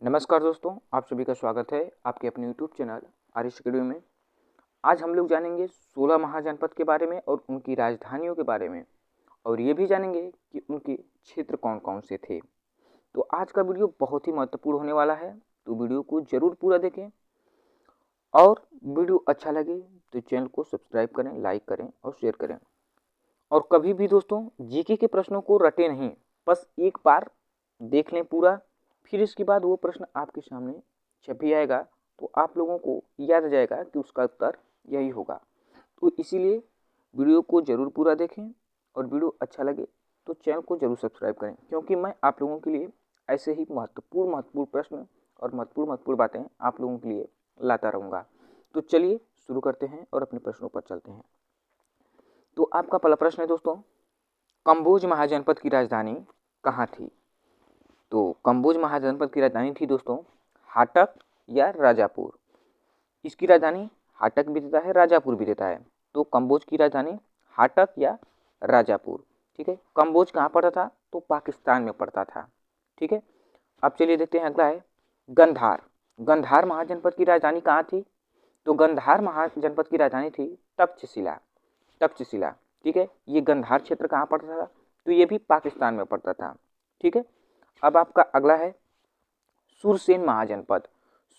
नमस्कार दोस्तों, आप सभी का स्वागत है आपके अपने यूट्यूब चैनल आरिश अकेडमी में। आज हम लोग जानेंगे 16 महाजनपद के बारे में और उनकी राजधानियों के बारे में, और ये भी जानेंगे कि उनके क्षेत्र कौन कौन से थे। तो आज का वीडियो बहुत ही महत्वपूर्ण होने वाला है, तो वीडियो को ज़रूर पूरा देखें और वीडियो अच्छा लगे तो चैनल को सब्सक्राइब करें, लाइक करें और शेयर करें। और कभी भी दोस्तों जीके के प्रश्नों को रटे नहीं, बस एक बार देख लें पूरा, फिर इसके बाद वो प्रश्न आपके सामने जब भी आएगा तो आप लोगों को याद आ जाएगा कि उसका उत्तर यही होगा। तो इसीलिए वीडियो को ज़रूर पूरा देखें और वीडियो अच्छा लगे तो चैनल को ज़रूर सब्सक्राइब करें, क्योंकि मैं आप लोगों के लिए ऐसे ही महत्वपूर्ण प्रश्न और महत्वपूर्ण बातें आप लोगों के लिए लाता रहूँगा। तो चलिए शुरू करते हैं और अपने प्रश्नों पर चलते हैं। तो आपका पहला प्रश्न है दोस्तों, कंबोज महाजनपद की राजधानी कहाँ थी? तो कंबोज महाजनपद की राजधानी थी दोस्तों हाटक या राजापुर। इसकी राजधानी हाटक भी देता है, राजापुर भी देता है। तो कंबोज की राजधानी हाटक या राजापुर। ठीक है, कंबोज कहाँ पड़ता था? तो पाकिस्तान में पड़ता था। ठीक है, अब चलिए देखते हैं अगला है गंधार। गंधार महाजनपद की राजधानी कहाँ थी? तो गंधार महाजनपद की राजधानी थी तक्षशिला। तक्षशिला, ठीक है। ये गंधार क्षेत्र कहाँ पड़ता था? तो ये भी पाकिस्तान में पड़ता था। ठीक है, अब आपका अगला है सुरसेन महाजनपद।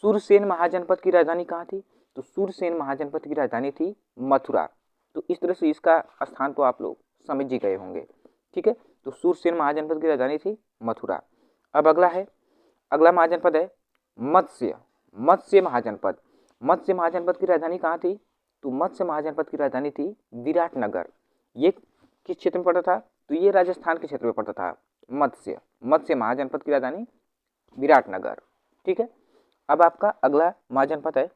सुरसेन महाजनपद की राजधानी कहाँ थी? तो सुरसेन महाजनपद की राजधानी थी मथुरा। तो इस तरह से इसका स्थान तो आप लोग समझ ही गए होंगे। ठीक है, तो सुरसेन महाजनपद की राजधानी थी मथुरा। अब अगला महाजनपद है मत्स्य महाजनपद। मत्स्य महाजनपद की राजधानी कहाँ थी? तो मत्स्य महाजनपद की राजधानी थी विराटनगर। ये किस क्षेत्र में पड़ता था? तो ये राजस्थान के क्षेत्र में पड़ता था। मत्स्य महाजनपद की राजधानी विराटनगर। ठीक है, अब आपका अगला महाजनपद है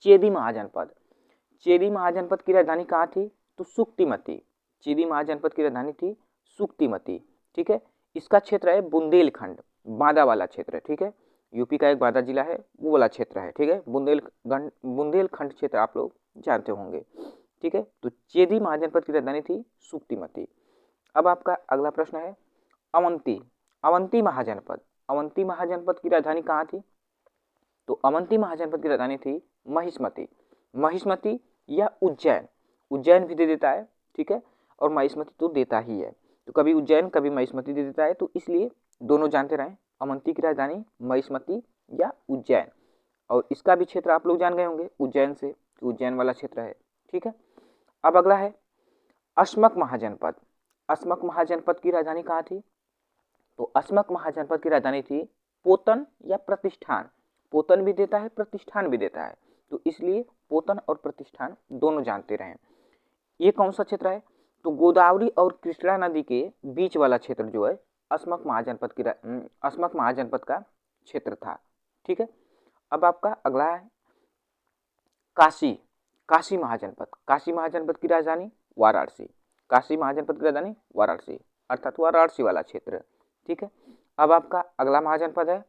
चेदी महाजनपद। चेदी महाजनपद की राजधानी कहाँ थी? तो सुक्तिमती। चेदी महाजनपद की राजधानी थी सुक्तिमती। ठीक है, इसका क्षेत्र है बुंदेलखंड, बांदा वाला क्षेत्र। ठीक है, यूपी का एक बांदा जिला है, वो वाला क्षेत्र है। ठीक है, बुंदेलखंड क्षेत्र आप लोग जानते होंगे। ठीक है, तो चेदी महाजनपद की राजधानी थी सुक्तिमती। अब आपका अगला प्रश्न है अवंती महाजनपद। अवंती महाजनपद की राजधानी कहाँ थी? तो अवंती महाजनपद की राजधानी थी महिष्मती या उज्जैन। उज्जैन भी दे देता है, ठीक है, और महिष्मती तो देता ही है। तो कभी उज्जैन कभी महिष्मती दे देता है, तो इसलिए दोनों जानते रहें, अवंती की राजधानी महिष्मती या उज्जैन। और इसका भी क्षेत्र आप लोग जान गए होंगे उज्जैन से, उज्जैन वाला क्षेत्र है। ठीक है, अब अगला है अस्मक महाजनपद। अस्मक महाजनपद की राजधानी कहाँ थी? तो अस्मक महाजनपद की राजधानी थी पोतन या प्रतिष्ठान। पोतन भी देता है, प्रतिष्ठान भी देता है, तो इसलिए पोतन और प्रतिष्ठान दोनों जानते रहें। ये कौन सा क्षेत्र है? तो गोदावरी और कृष्णा नदी के बीच वाला क्षेत्र जो है अस्मक महाजनपद का क्षेत्र था। ठीक है, अब आपका अगला है काशी महाजनपद। काशी महाजनपद की राजधानी वाराणसी। काशी महाजनपद की राजधानी वाराणसी, अर्थात वाराणसी वाला क्षेत्र। ठीक है, अब आपका अगला महाजनपद है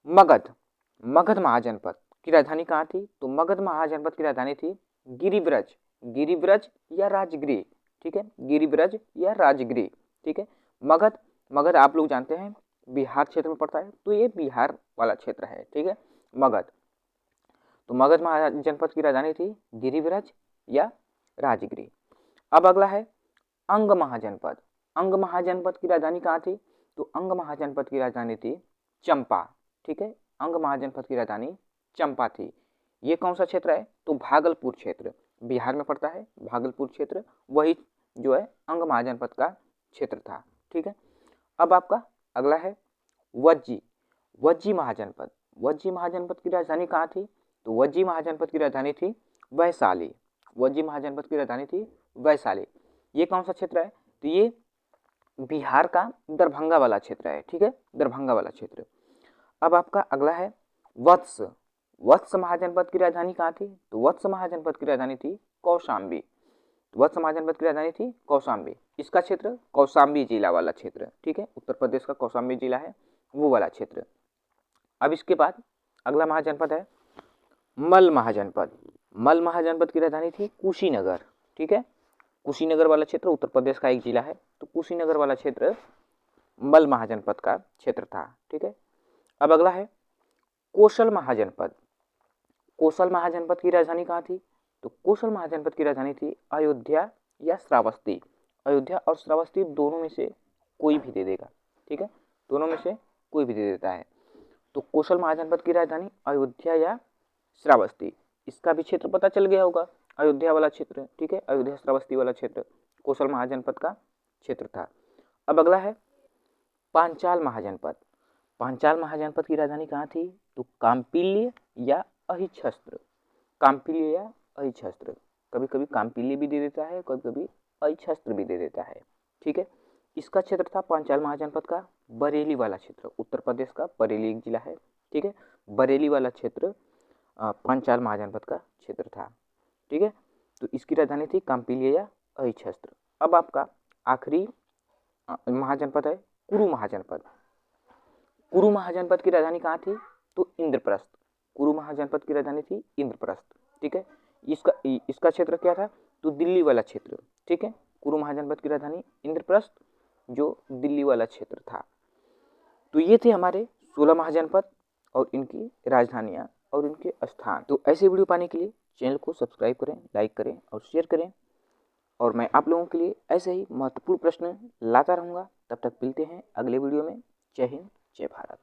मगध महाजनपद की राजधानी कहाँ थी? तो मगध महाजनपद की राजधानी थी गिरिब्रज या राजगिरी। ठीक है, गिरिब्रज या राजगिरी। ठीक है, मगध आप लोग जानते हैं बिहार क्षेत्र में पड़ता है, तो ये बिहार वाला क्षेत्र है। ठीक है, मगध, तो मगध महाजनपद की राजधानी थी गिरिब्रज या राजगिरी। अब अगला है अंग महाजनपद। अंग महाजनपद की राजधानी कहाँ थी? तो अंग महाजनपद की राजधानी थी चंपा। ठीक है, अंग महाजनपद की राजधानी चंपा थी। ये कौन सा क्षेत्र है? तो भागलपुर क्षेत्र, बिहार में पड़ता है भागलपुर क्षेत्र, वही जो है अंग महाजनपद का क्षेत्र था। ठीक है, अब आपका अगला है वज्जी महाजनपद। वज्जी महाजनपद की राजधानी कहाँ थी? तो वज्जी महाजनपद की राजधानी थी वैशाली। वज्जी महाजनपद की राजधानी थी वैशाली। ये कौन सा क्षेत्र है? तो ये बिहार का दरभंगा वाला क्षेत्र है। ठीक है, दरभंगा वाला क्षेत्र। अब आपका अगला है वत्स महाजनपद की राजधानी कहाँ थी? तो वत्स महाजनपद की राजधानी थी कौशाम्बी। वत्स महाजनपद की राजधानी थी कौशाम्बी। इसका क्षेत्र कौशाम्बी जिला वाला क्षेत्र। ठीक है, उत्तर प्रदेश का कौशाम्बी जिला है, वो वाला क्षेत्र। अब इसके बाद अगला महाजनपद है मल महाजनपद। मल महाजनपद की राजधानी थी कुशीनगर। ठीक है, कुशीनगर वाला क्षेत्र उत्तर प्रदेश का एक जिला है, तो कुशीनगर वाला क्षेत्र मल महाजनपद का क्षेत्र था। ठीक है, अब अगला है कोशल महाजनपद। कोशल महाजनपद की राजधानी कहाँ थी? तो कोशल महाजनपद की राजधानी थी अयोध्या या श्रावस्ती। अयोध्या और श्रावस्ती दोनों में से कोई भी दे देगा, ठीक है, दोनों में से कोई भी दे देता है। तो कोशल महाजनपद की राजधानी अयोध्या या श्रावस्ती। इसका भी क्षेत्र पता चल गया होगा, अयोध्या वाला क्षेत्र, ठीक है, अयोध्या श्रावस्ती वाला क्षेत्र कोशल महाजनपद का क्षेत्र था। अब अगला है पांचाल महाजनपद। पांचाल महाजनपद की राजधानी कहाँ थी? तो काम्पिल्य या अहिच्छत्र। काम्पिल्य या अहिच्छत्र, कभी कभी काम्पिल्य भी दे देता है, कभी कभी अहिच्छत्र भी दे देता है, ठीक है। इसका क्षेत्र था पांचाल महाजनपद का बरेली वाला क्षेत्र, उत्तर प्रदेश का बरेली एक जिला है, ठीक है, बरेली वाला क्षेत्र पांचाल महाजनपद का क्षेत्र था, ठीक है। तो इसकी राजधानी थी काम्पिल्य या अहिच्छत्र। अब आपका आखिरी महाजनपद है कुरु महाजनपद। कुरु महाजनपद की राजधानी कहाँ थी? तो इंद्रप्रस्थ। कुरु महाजनपद की राजधानी थी इंद्रप्रस्थ, ठीक है। इसका क्षेत्र क्या था? तो दिल्ली वाला क्षेत्र, ठीक है। कुरु महाजनपद की राजधानी इंद्रप्रस्थ, जो दिल्ली वाला क्षेत्र था। तो ये थे हमारे 16 महाजनपद और इनकी राजधानियाँ और इनके स्थान। तो ऐसे वीडियो पाने के लिए चैनल को सब्सक्राइब करें, लाइक करें और शेयर करें, और मैं आप लोगों के लिए ऐसे ही महत्वपूर्ण प्रश्न लाता रहूँगा। तब तक मिलते हैं अगले वीडियो में। जय हिंद, जय भारत।